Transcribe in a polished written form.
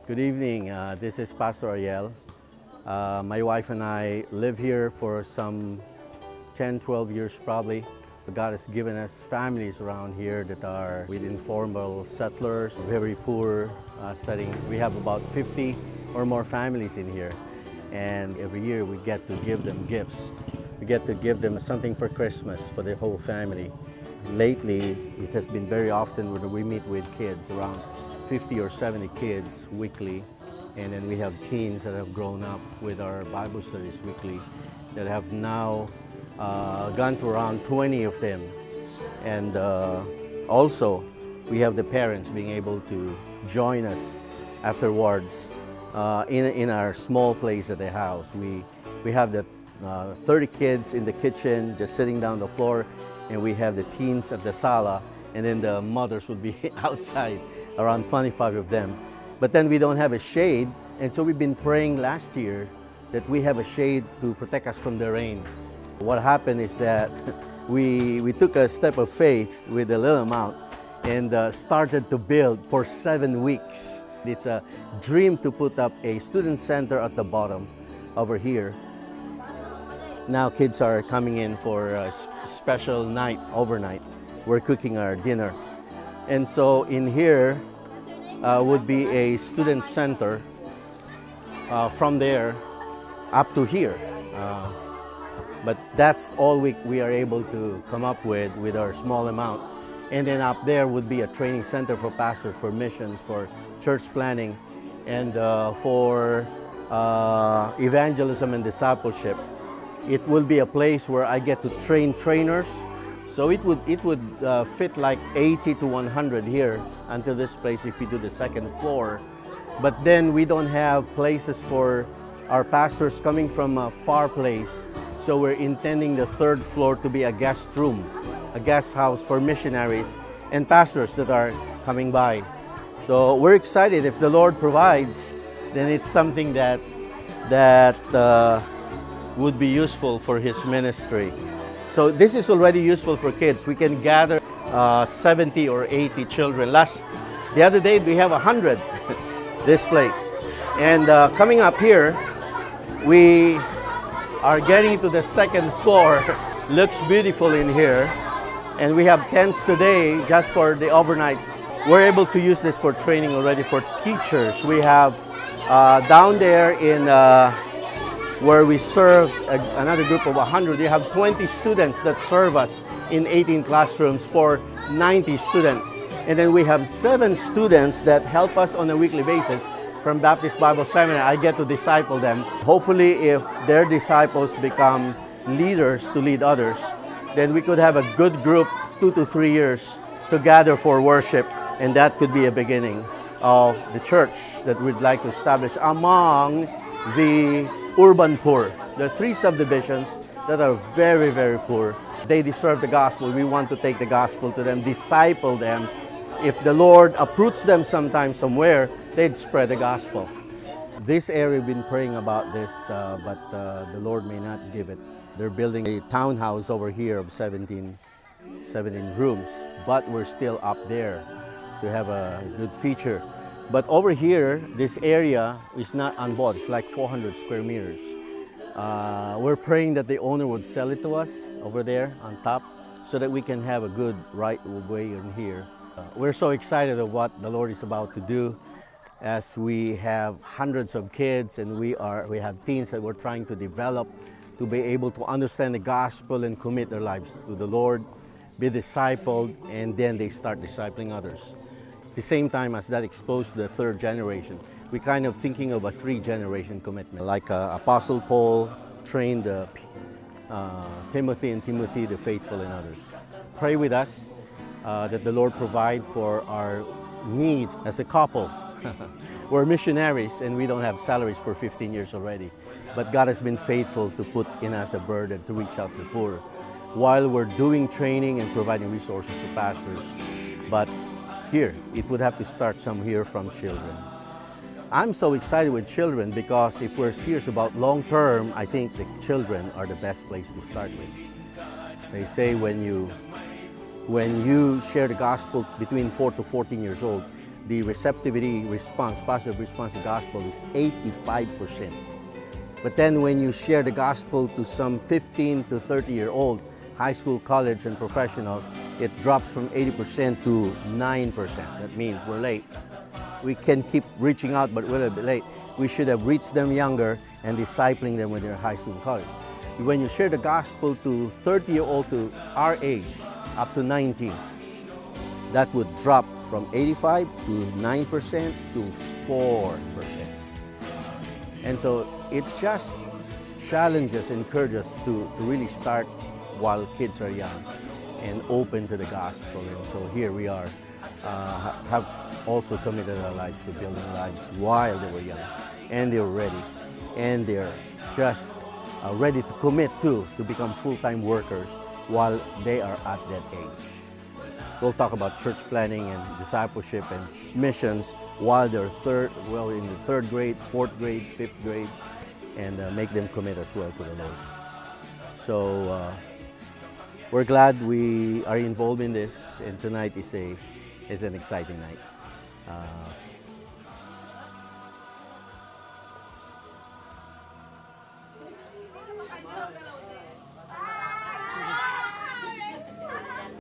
Good evening. This is Pastor Ariel. My wife and I live here for some 10, 12 years probably. God has given us families around here that are with informal settlers, very poor setting. We have about 50 or more families in here. And every year we get to give them gifts. We get to give them something for Christmas for the whole family. Lately, it has been very often where we meet with kids, around 50 or 70 kids weekly. And then we have teens that have grown up with our Bible studies weekly that have now gone to around 20 of them. And also, we have the parents being able to join us afterwards in our small place at the house. We have the 30 kids in the kitchen just sitting down the floor, and we have the teens at the sala, and then the mothers would be outside, around 25 of them. But then we don't have a shade, and so we've been praying last year that we have a shade to protect us from the rain. What happened is that we took a step of faith with a little amount and started to build for 7 weeks. It's a dream to put up a student center at the bottom over here. Now kids are coming in for a special night, overnight. We're cooking our dinner. And so in here would be a student center from there up to here. But that's all we are able to come up with our small amount. And then up there would be a training center for pastors, for missions, for church planning, and for evangelism and discipleship. It will be a place where I get to train trainers. So it would fit like 80 to 100 here until this place if we do the second floor. But then we don't have places for our pastors coming from a far place. So we're intending the third floor to be a guest room, a guest house for missionaries and pastors that are coming by. So we're excited. If the Lord provides, then it's something that would be useful for His ministry. So this is already useful for kids. We can gather 70 or 80 children. The other day we have 100 this place. And coming up here, we are getting to the second floor. Looks beautiful in here. And we have tents today just for the overnight. We're able to use this for training already for teachers. We have down there in where we served another group of 100. We have 20 students that serve us in 18 classrooms for 90 students. And then we have 7 students that help us on a weekly basis from Baptist Bible Seminary. I get to disciple them. Hopefully, if their disciples become leaders to lead others, then we could have a good group 2 to 3 years to gather for worship. And that could be a beginning of the church that we'd like to establish among the urban poor. There are 3 subdivisions that are very, very poor. They deserve the gospel. We want to take the gospel to them, disciple them. If the Lord uproots them sometime somewhere, they'd spread the gospel. This area, we've been praying about this, but the Lord may not give it. They're building a townhouse over here of 17 rooms, but we're still up there to have a good feature. But over here, this area is not on board. It's like 400 square meters. We're praying that the owner would sell it to us over there on top so that we can have a good right way in here. We're so excited of what the Lord is about to do as we have hundreds of kids and we have teens that we're trying to develop to be able to understand the gospel and commit their lives to the Lord, be discipled, and then they start discipling others. At the same time as that exposed to the 3rd generation, we're kind of thinking of a 3-generation commitment. Like Apostle Paul trained Timothy, and Timothy the faithful in others. Pray with us that the Lord provide for our needs as a couple. We're missionaries and we don't have salaries for 15 years already. But God has been faithful to put in us a burden to reach out to the poor while we're doing training and providing resources to pastors. But here, it would have to start some here from children. I'm so excited with children because if we're serious about long term, I think the children are the best place to start with. They say when you share the gospel between 4 to 14 years old, the receptivity response, positive response to the gospel is 85%. But then when you share the gospel to some 15 to 30-year-old high school, college, and professionals, it drops from 80% to 9%. That means we're late. We can keep reaching out, but we're a bit late. We should have reached them younger and discipling them when they're high school and college. When you share the gospel to 30-year-old to our age, up to 19, that would drop from 85 to 9% to 4%. And so it just challenges, encourages to really start while kids are young and open to the gospel. And so here we are, have also committed our lives to building lives while they were young. And they were ready. And they're just ready to commit to become full-time workers while they are at that age. We'll talk about church planning and discipleship and missions while they're in the third grade, fourth grade, fifth grade, and make them commit as well to the Lord. So we're glad we are involved in this, and tonight is an exciting night.